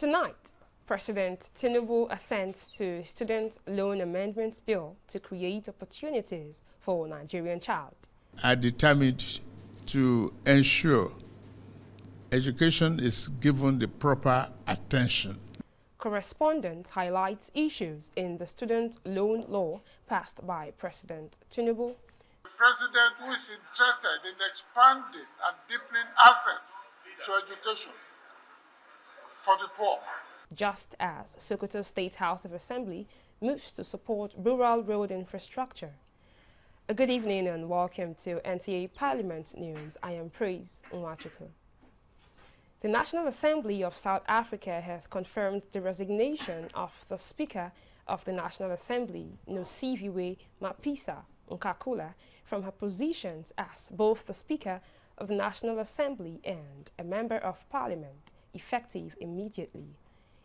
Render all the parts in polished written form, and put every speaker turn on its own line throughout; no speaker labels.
Tonight, President Tinubu assents to Student Loan Amendment Bill to create opportunities for Nigerian child.
Are determined to ensure education is given the proper attention.
Correspondent highlights issues in the student loan law passed by President Tinubu.
The president who is interested in expanding and deepening access to education for the poor.
Just as Sokoto State House of Assembly moves to support rural road infrastructure. A good evening and welcome to NTA Parliament News. I am Praise Nwachuku. The National Assembly of South Africa has confirmed the resignation of the Speaker of the National Assembly, Nosiviwe Mapisa Nkakula, from her positions as both the Speaker of the National Assembly and a Member of Parliament, effective immediately.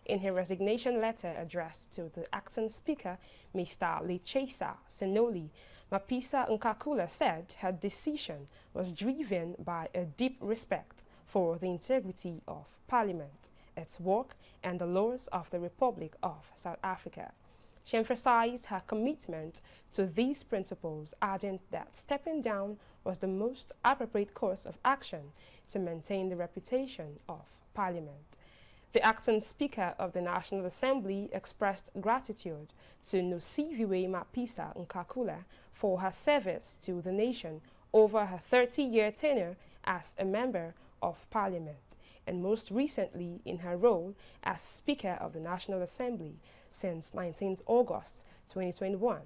In her resignation letter addressed to the acting Speaker, Mr. Lechesa Senoli, Mapisa Nkakula said her decision was driven by a deep respect for the integrity of Parliament, its work, and the laws of the Republic of South Africa. She emphasized her commitment to these principles, adding that stepping down was the most appropriate course of action to maintain the reputation of Parliament. The acting Speaker of the National Assembly expressed gratitude to Nosiviwe Mapisa Nkakula for her service to the nation over her 30-year tenure as a Member of Parliament, and most recently in her role as Speaker of the National Assembly since 19th August 2021.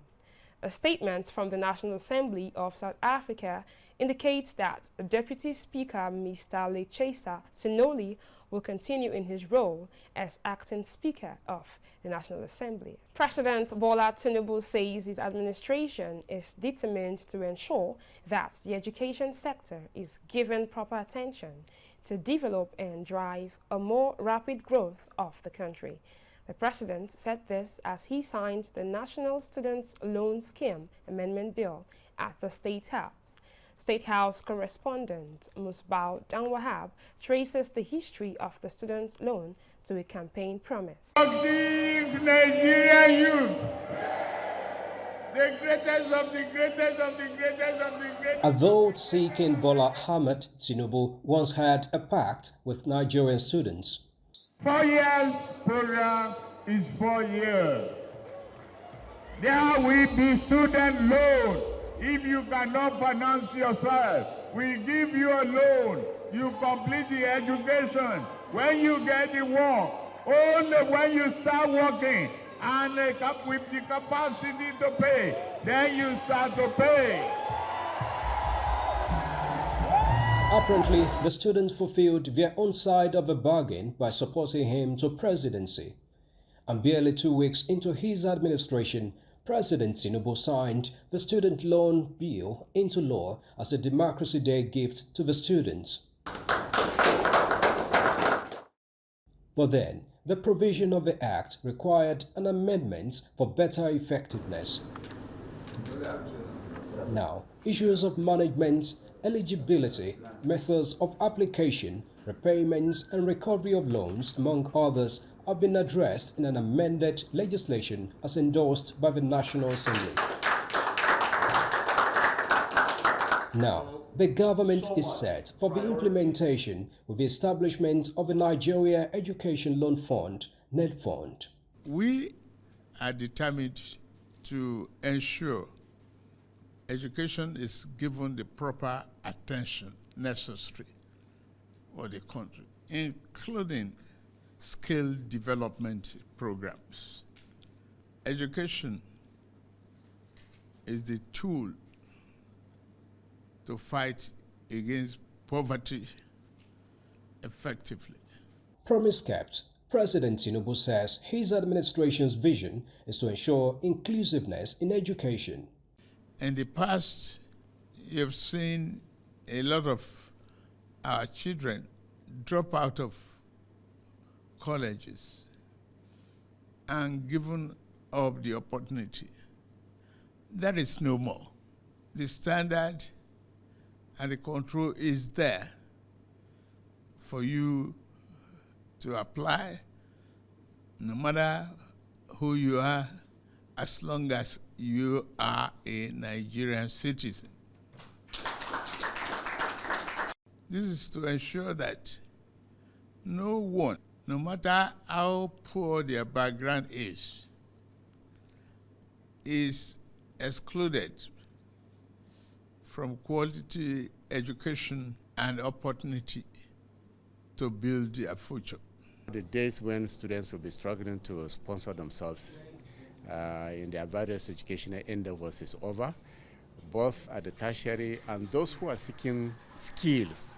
A statement from the National Assembly of South Africa indicates that Deputy Speaker Mr. Lechesa Senoli will continue in his role as acting Speaker of the National Assembly. President Bola Tinubu says his administration is determined to ensure that the education sector is given proper attention to develop and drive a more rapid growth of the country. The president said this as he signed the National Students Loan Scheme Amendment Bill at the State House. State House correspondent Musbao Danwahab traces the history of the student loan to a campaign promise.
Active Nigerian youth, the greatest of the greatest of the greatest of the greatest.
A vote-seeking Bola Ahmed Tinubu once had a pact with Nigerian students.
4 years program is 4 years. There will be student loan. If you cannot finance yourself, we give you a loan. You complete the education. When you get the work, only when you start working and with the capacity to pay, then you start to pay.
Apparently, the students fulfilled their own side of the bargain by supporting him to presidency. And barely 2 weeks into his administration, President Tinubu signed the student loan bill into law as a Democracy Day gift to the students. But then, the provision of the act required an amendment for better effectiveness. Now, issues of management, eligibility, methods of application, repayments and recovery of loans, among others, have been addressed in an amended legislation as endorsed by the National Assembly. Now, the government is set for the implementation with the establishment of the Nigeria Education Loan Fund, NEDFund.
We are determined to ensure education is given the proper attention necessary for the country, including skill development programs. Education is the tool to fight against poverty effectively.
Promise kept, President Tinubu says his administration's vision is to ensure inclusiveness in education.
In the past, you've seen a lot of our children drop out of colleges and given up the opportunity. That is no more. The standard and the control is there for you to apply no matter who you are, as long as you are a Nigerian citizen. This is to ensure that no one, no matter how poor their background is excluded from quality education and opportunity to build their future.
The days when students will be struggling to sponsor themselves in their various educational endeavors is over, both at the tertiary and those who are seeking skills,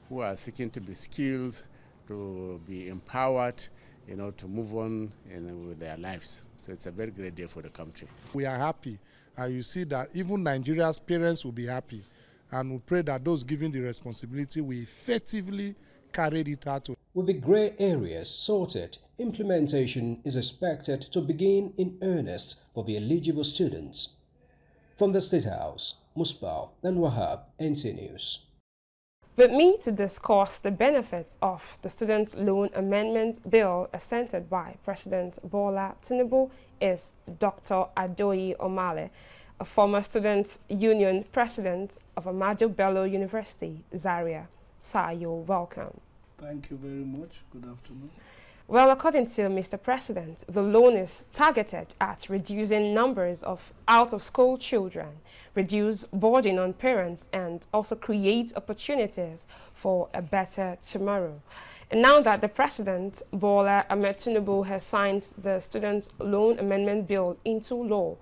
who are seeking to be skilled, to be empowered, to move on with their lives. So it's a very great day for the country.
We are happy, and you see that even Nigeria's parents will be happy, and we pray that those given the responsibility will effectively carry it out.
With the grey areas sorted, implementation is expected to begin in earnest for the eligible students. From the State House, Musbao and Wahab, NTA News.
With me to discuss the benefits of the Student Loan Amendment Bill assented by President Bola Tinubu is Dr. Adoyi Omale, a former Student Union President of Ahmadu Bello University, Zaria. Sir, you're welcome.
Thank you very much. Good afternoon.
Well, according to Mr. President, the loan is targeted at reducing numbers of out-of-school children, reduce burden on parents, and also create opportunities for a better tomorrow. And now that the President, Bola Ahmed Tinubu, has signed the Student Loan Amendment Bill into law,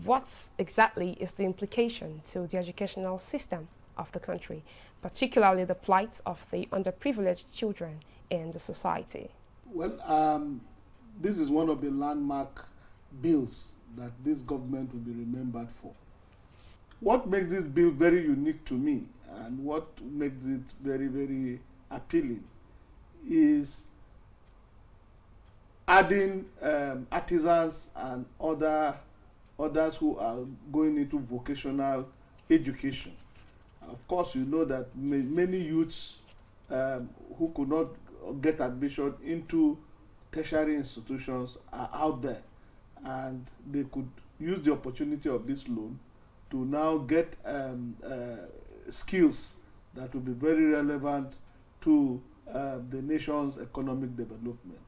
what exactly is the implication to the educational system of the country, particularly the plight of the underprivileged children in the society?
Well, this is one of the landmark bills that this government will be remembered for. What makes this bill very unique to me and what makes it very, very appealing is adding artisans and others who are going into vocational education. Of course, you know that many youths who could not get admission into tertiary institutions are out there, and they could use the opportunity of this loan to now get skills that will be very relevant to the nation's economic development.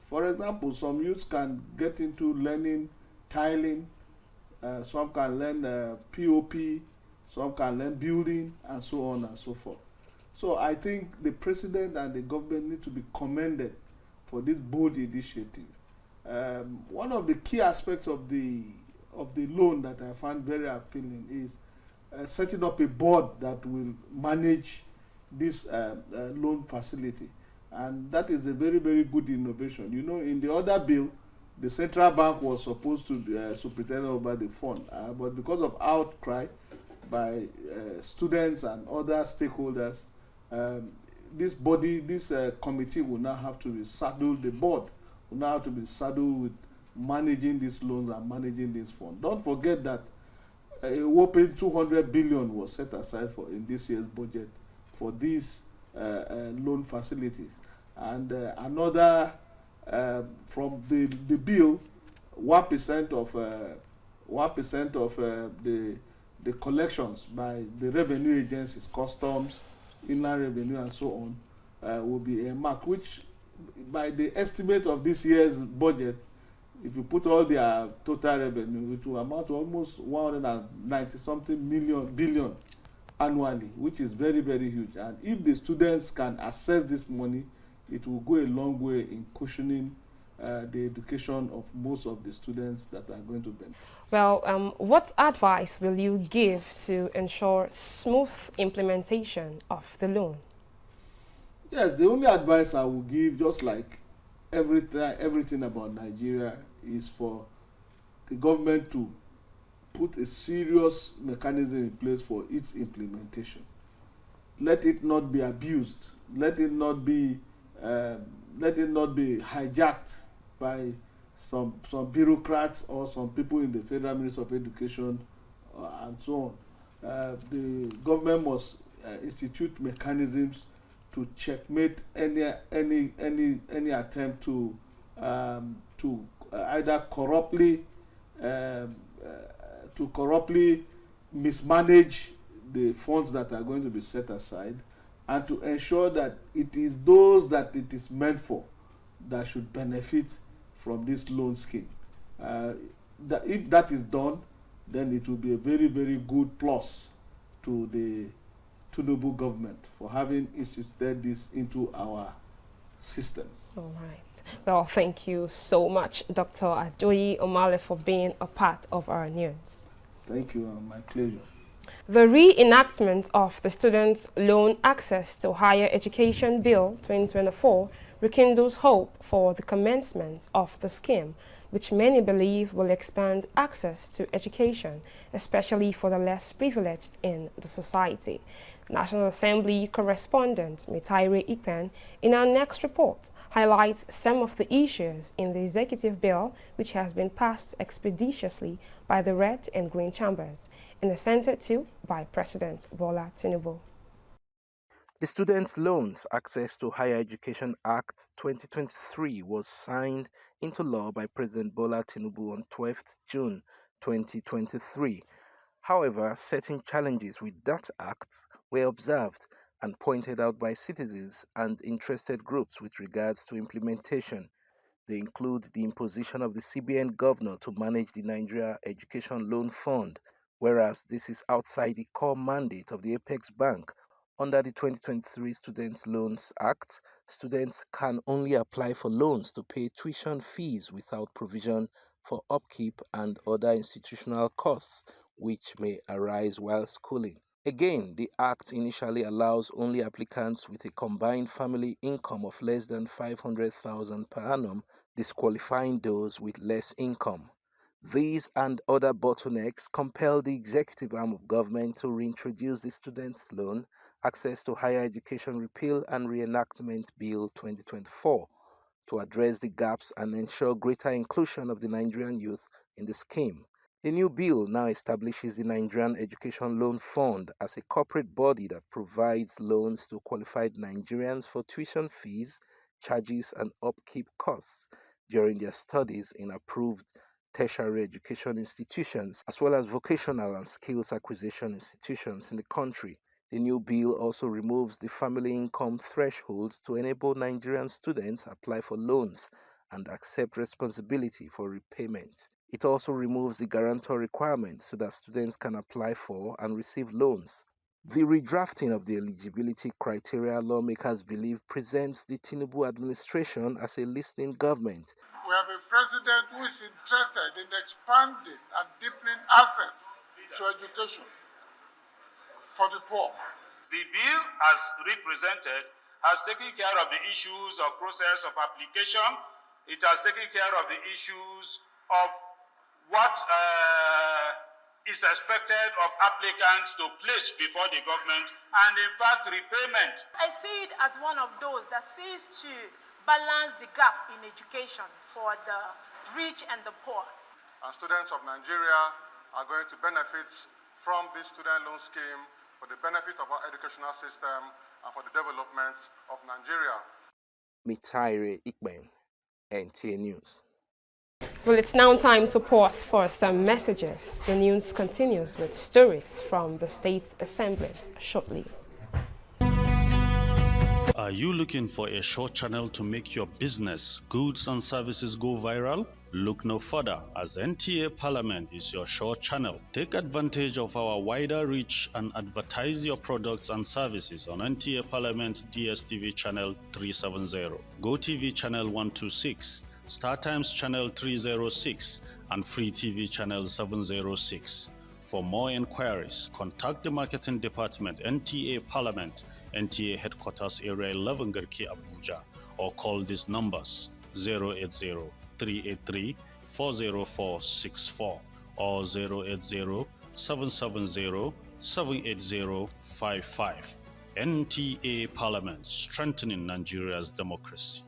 For example, some youths can get into learning tiling, some can learn POP, some can learn building, and so on and so forth. So I think the president and the government need to be commended for this bold initiative. One of the key aspects of the loan that I found very appealing is setting up a board that will manage this loan facility, and that is a very, very good innovation. You know, in the other bill, the central bank was supposed to be superintendent over the fund, but because of outcry by students and other stakeholders, this committee will now have to be saddled, the board will now have to be saddled with managing these loans and managing this fund. Don't forget that a whopping 200 billion was set aside in this year's budget for these loan facilities. And another, from the bill, 1% of the collections by the revenue agencies, customs, inland revenue, and so on, will be earmarked, which by the estimate of this year's budget, if you put all their total revenue, it will amount to almost 190-something billion annually, which is very, very huge. And if the students can access this money, it will go a long way in cushioning the education of most of the students that are going to benefit.
Well, what advice will you give to ensure smooth implementation of the loan?
Yes, the only advice I will give, just like everything about Nigeria, is for the government to put a serious mechanism in place for its implementation. Let it not be abused. Let it not be hijacked by some bureaucrats or some people in the Federal Ministry of Education and so on. The government must institute mechanisms to checkmate any attempt to to either corruptly mismanage the funds that are going to be set aside, and to ensure that it is those that it is meant for that should benefit from this loan scheme. If that is done, then it will be a very, very good plus to the Tinubu government for having instituted this into our system.
All right. Well, thank you so much, Dr. Adoyi Omale, for being a part of our news.
Thank you, my pleasure.
The reenactment of the Students' Loan Access to Higher Education Bill 2024 rekindles hope for the commencement of the scheme, which many believe will expand access to education, especially for the less privileged in the society. National Assembly correspondent Mitaire Ikpen, in our next report, highlights some of the issues in the executive bill which has been passed expeditiously by the Red and Green Chambers and assented to by President Bola Tinubu.
The Students' Loans Access to Higher Education Act 2023 was signed into law by President Bola Tinubu on 12th June 2023. However, certain challenges with that act were observed and pointed out by citizens and interested groups with regards to implementation. They include the imposition of the CBN governor to manage the Nigeria Education Loan Fund, whereas this is outside the core mandate of the Apex Bank. Under the 2023 Students' Loans Act, students can only apply for loans to pay tuition fees without provision for upkeep and other institutional costs which may arise while schooling. Again, the Act initially allows only applicants with a combined family income of less than 500,000 per annum, disqualifying those with less income. These and other bottlenecks compel the executive arm of government to reintroduce the Students' Loan Access to Higher Education Repeal and Reenactment Bill 2024 to address the gaps and ensure greater inclusion of the Nigerian youth in the scheme. The new bill now establishes the Nigerian Education Loan Fund as a corporate body that provides loans to qualified Nigerians for tuition fees, charges, and upkeep costs during their studies in approved tertiary education institutions, as well as vocational and skills acquisition institutions in the country. The new bill also removes the family income threshold to enable Nigerian students apply for loans and accept responsibility for repayment. It also removes the guarantor requirement so that students can apply for and receive loans. The redrafting of the eligibility criteria lawmakers believe presents the Tinubu administration as a listening government.
We have a president who is interested in expanding and deepening access to education for the poor.
The bill, as represented, has taken care of the issues of process of application. It has taken care of the issues of what is expected of applicants to place before the government, and in fact repayment.
I see it as one of those that seeks to balance the gap in education for the rich and the poor.
And students of Nigeria are going to benefit from this student loan scheme for the benefit of our educational system and for the development of Nigeria.
Mitaire Ikpen, NTA News.
Well, it's now time to pause for some messages. The news continues with stories from the state assemblies shortly.
Are you looking for a short channel to make your business, goods and services go viral? Look no further, as NTA Parliament is your short channel. Take advantage of our wider reach and advertise your products and services on NTA Parliament DSTV channel 370, GoTV channel 126, StarTimes channel 306, and Free TV channel 706. For more inquiries, contact the marketing department, NTA Parliament, NTA Headquarters Area 11 Garki Abuja, or call these numbers 080-383-40464 or 080-770-78055. NTA Parliament, strengthening Nigeria's democracy.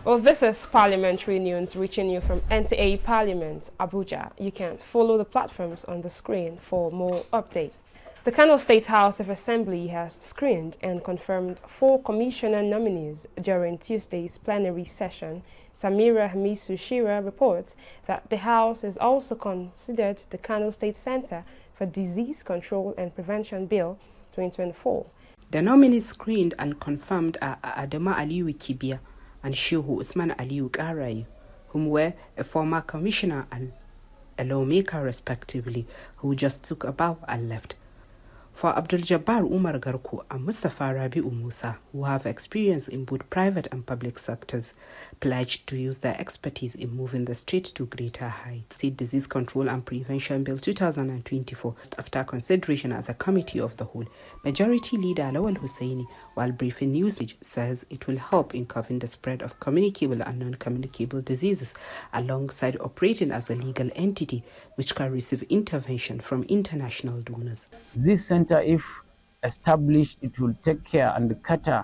Well, this is Parliamentary News reaching you from NTA Parliament, Abuja. You can follow the platforms on the screen for more updates. The Kano State House of Assembly has screened and confirmed 4 commissioner nominees during Tuesday's plenary session. Samira Hamisu Shira reports that the House has also considered the Kano State Center for Disease Control and Prevention Bill 2024.
The nominees screened and confirmed are Adama Aliyu Kibia and Shehu Usman Aliyu Karai, whom were a former commissioner and a lawmaker respectively, who just took a bow and left. For Abdul Jabbar Umar Garku and Mustafa Rabi'u Musa, who have experience in both private and public sectors, pledged to use their expertise in moving the state to greater heights. State Disease Control and Prevention Bill 2024, after consideration at the Committee of the Whole, Majority Leader Lawal Hussaini, while briefing news, says it will help in curbing the spread of communicable and non-communicable diseases, alongside operating as a legal entity which can receive intervention from international donors.
This center, if established, it will take care and cater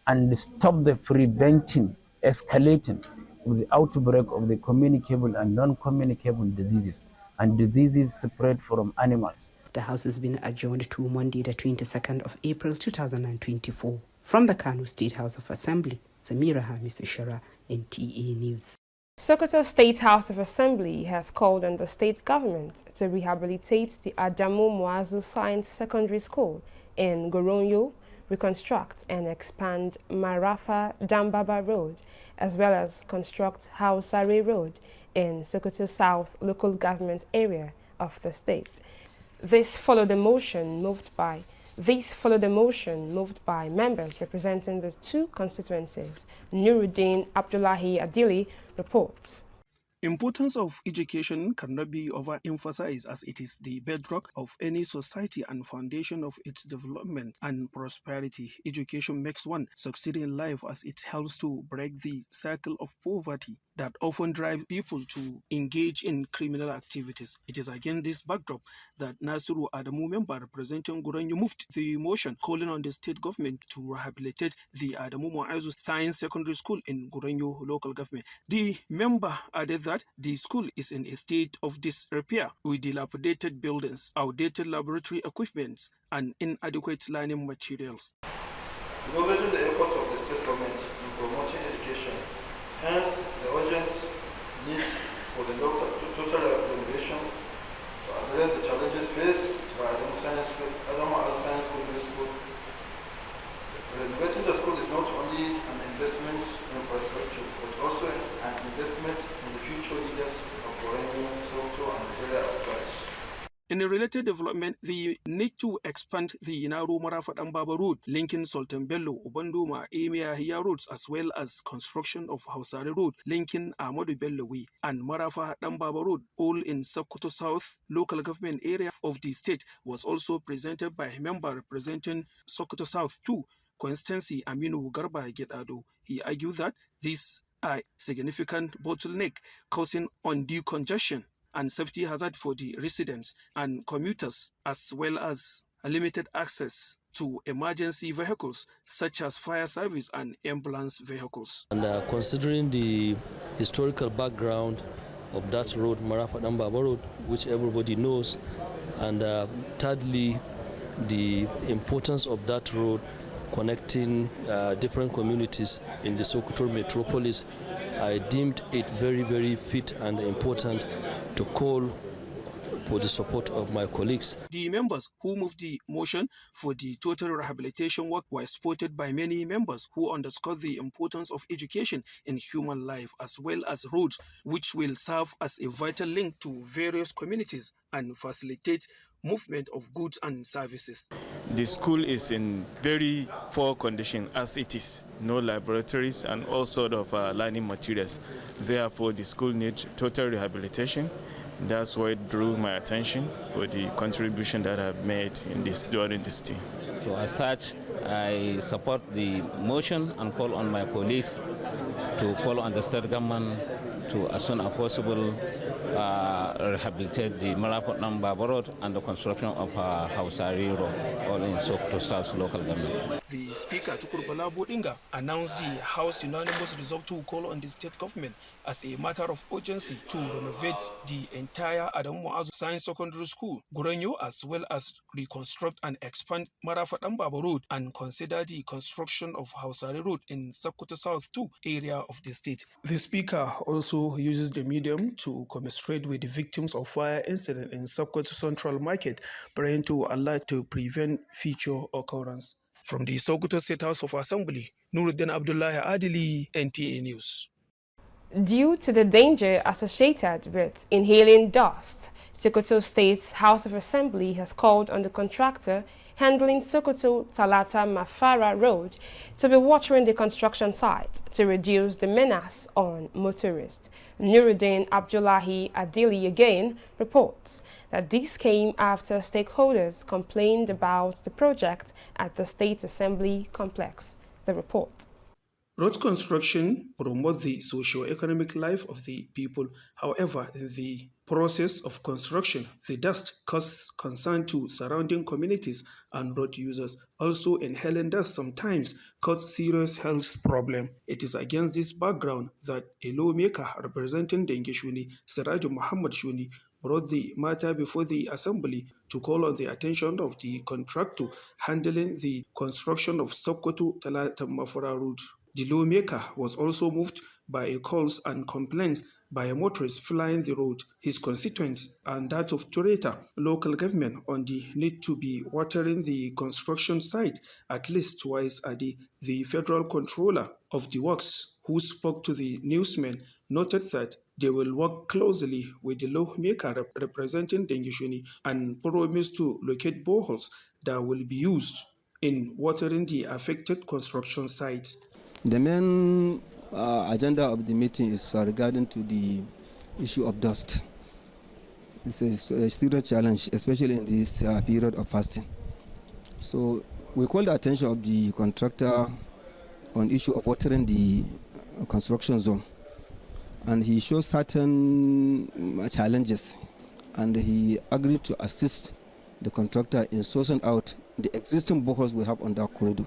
and stop the preventing, escalating of the outbreak of the communicable and non-communicable diseases and diseases spread from animals.
The House has been adjourned to Monday, the 22nd of April 2024. From the Kano State House of Assembly, Samira Hamis Ishara, NTA News.
Sokoto State House of Assembly has called on the state government to rehabilitate the Adamu Muazu Science Secondary School in Goronyo, reconstruct and expand Marafa Dambaba Road, as well as construct Hausare Road in Sokoto South local government area of the state. This followed a motion moved by members representing the 2 constituencies. Nuruddin Abdullahi Adili reports.
Importance of education cannot be overemphasized, as it is the bedrock of any society and foundation of its development and prosperity. Education makes one succeed in life, as it helps to break the cycle of poverty that often drives people to engage in criminal activities. It is against this backdrop that Nasiru Adamu, member representing Goronyo, moved the motion calling on the state government to rehabilitate the Adamu Muazu Science Secondary School in Goronyo local government. The member added that the school is in a state of disrepair with dilapidated buildings, outdated laboratory equipment, and inadequate learning materials.
Acknowledging the efforts of the state government in promoting education, hence the urgent need for the local total renovation to address the challenges faced by Adamu Science Secondary School. Renovating the school is not only an investment in infrastructure, but also an investment in the future leaders of Goronyo, Sokoto, and Nigeria at large.
In a related development, the need to expand the Naru Marafa Dambaba Road, linking Sultan Bello, Ubanduma, Emia Hiya roads, as well as construction of Hausare Road, linking Ahmadu Bello Way, and Marafa Dambaba Road, all in Sokoto South local government area of the state, was also presented by a member representing Sokoto South 2, constituency Aminu Garba Gedado. He argued that these are significant bottleneck causing undue congestion and safety hazard for the residents and commuters, as well as a limited access to emergency vehicles such as fire service and ambulance vehicles.
And considering the historical background of that road, Marafa Dambaba Road, which everybody knows, and thirdly, the importance of that road connecting different communities in the Sokoto metropolis, I deemed it very, very fit and important to call for the support of my colleagues.
The members who moved the motion for the total rehabilitation work were supported by many members who underscored the importance of education in human life, as well as roads, which will serve as a vital link to various communities and facilitate movement of goods and services.
The school is in very poor condition as it is. No laboratories and all sort of learning materials. Therefore, the school needs total rehabilitation. That's why it drew my attention for the contribution that I've made in this during this team.
So as such, I support the motion and call on my colleagues to call on the state government to, as soon as possible, rehabilitate the Marapatnam Baba Road and the construction of Hausari Road, all in Sokoto South local government.
The Speaker, Tukur Bala Bodinga, announced the House unanimous resolve to call on the state government as a matter of urgency to renovate the entire Adamu Muazu Science Secondary School, Goronyo, as well as reconstruct and expand Marapatnam Baba Road and consider the construction of Hausari Road in Sokoto South 2 area of the state. The Speaker also uses the medium to commiserate with the victims of fire incident in Sokoto Central Market, praying to Allah to prevent future occurrence. From the Sokoto State House of Assembly, Nuruddin Abdullahi Adili, NTA News.
Due to the danger associated with inhaling dust, Sokoto State's House of Assembly has called on the contractor handling Sokoto Talata Mafara Road to be watering the construction site to reduce the menace on motorists. Nuruddin Abdullahi Adili again reports that this came after stakeholders complained about the project at the State Assembly complex. The report.
Road construction promotes the socio-economic life of the people. However, in the process of construction, the dust causes concern to surrounding communities and road users. Also, inhaling dust sometimes causes serious health problems. It is against this background that a lawmaker representing Dengue Shuni, Siraju Muhammad Shuni, brought the matter before the Assembly to call on the attention of the contractor handling the construction of Sokoto Talata Mafara Road. The lawmaker was also moved by calls and complaints by motorists flying the road, his constituents and that of Tureta local government on the need to be watering the construction site at least twice a day. The federal controller of the works, who spoke to the newsmen, noted that they will work closely with the lawmaker representing Dengishuni and promised to locate boreholes that will be used in watering the affected construction sites.
The main agenda of the meeting is regarding to the issue of dust. It's a serious challenge, especially in this period of fasting. So we call the attention of the contractor on issue of watering the construction zone. And he shows certain challenges, and he agreed to assist the contractor in sourcing out the existing boreholes we have on that corridor.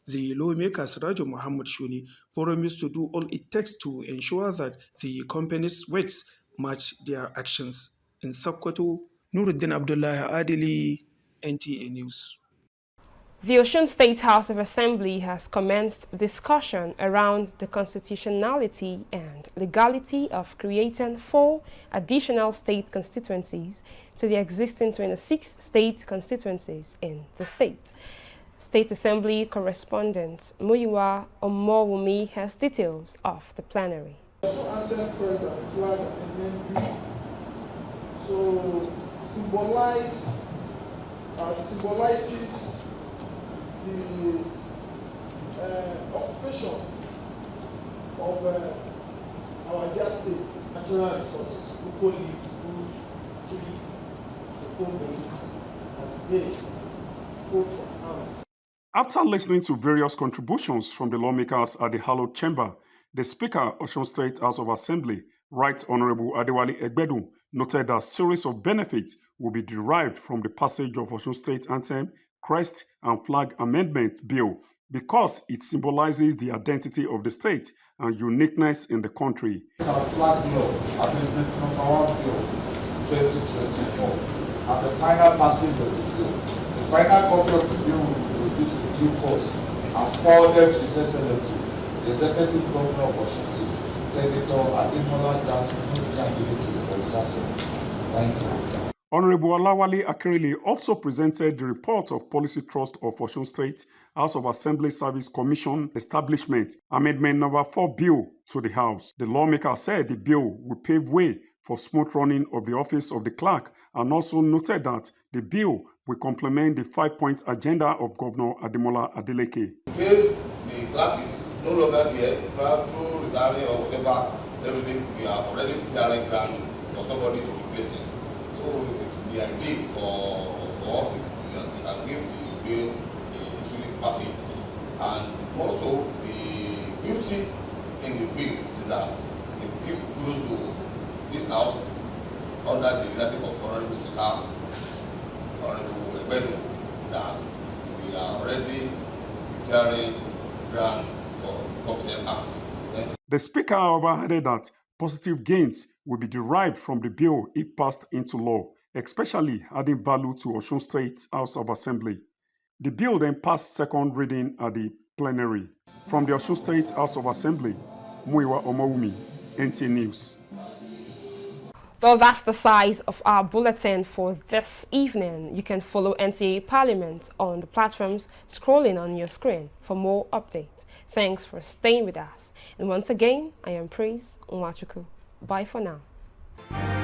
The lawmaker Siraju Muhammad Shuni promised to do all it takes to ensure that the company's weights match their actions. In Sokoto, Nuruddin Abdullahi Adili, NTA News.
The Osun State House of Assembly has commenced discussion around the constitutionality and legality of creating 4 additional state constituencies to the existing 26 state constituencies in the state. State Assembly correspondent Muyiwa Omowumi has details of the plenary.
So symbolizes the occupation of our dear state. Natural resources, equally food, tea, the milk, and milk, food for farmers.
After listening to various contributions from the lawmakers at the hallowed chamber, the Speaker of Osun State House of Assembly, Right Honorable Adewale Egbedu, noted that a series of benefits will be derived from the passage of Osun State Anthem, Crest and Flag Amendment Bill because it symbolizes the identity of the state and uniqueness in the country.
Our flag bill, Amendment #1 bill, 2024, and the final passage of the bill. The final copy of the bill will be reduced to due course and forwarded to His Excellency, the Executive Governor of Osun State, Senator Ademola Johnson, for his assent. Thank you.
Honorable Olawale Akerele also presented the report of Policy Trust of Osun State House of Assembly Service Commission Establishment, Amendment No. 4 Bill to the House. The lawmaker said the bill will pave way for smooth running of the office of the clerk and also noted that the bill will complement the 5-point agenda of Governor Ademola Adeleke.
In case the clerk is no longer here, through retiring or whatever, everything we have already prepared ground for somebody to replace him. So it will be ideal for us to give the bill a passage. And also the beauty in the bill is that it gives kudos to bearing ground for competent acts.
The Speaker, however, added that positive gains will be derived from the bill if passed into law, especially adding value to Osun State House of Assembly. The bill then passed second reading at the plenary. From the Osun State House of Assembly, Muiwa Omowumi, NTA News.
Well, that's the size of our bulletin for this evening. You can follow NTA Parliament on the platforms scrolling on your screen for more updates. Thanks for staying with us. And once again, I am Praise Nwachuku. Bye for now.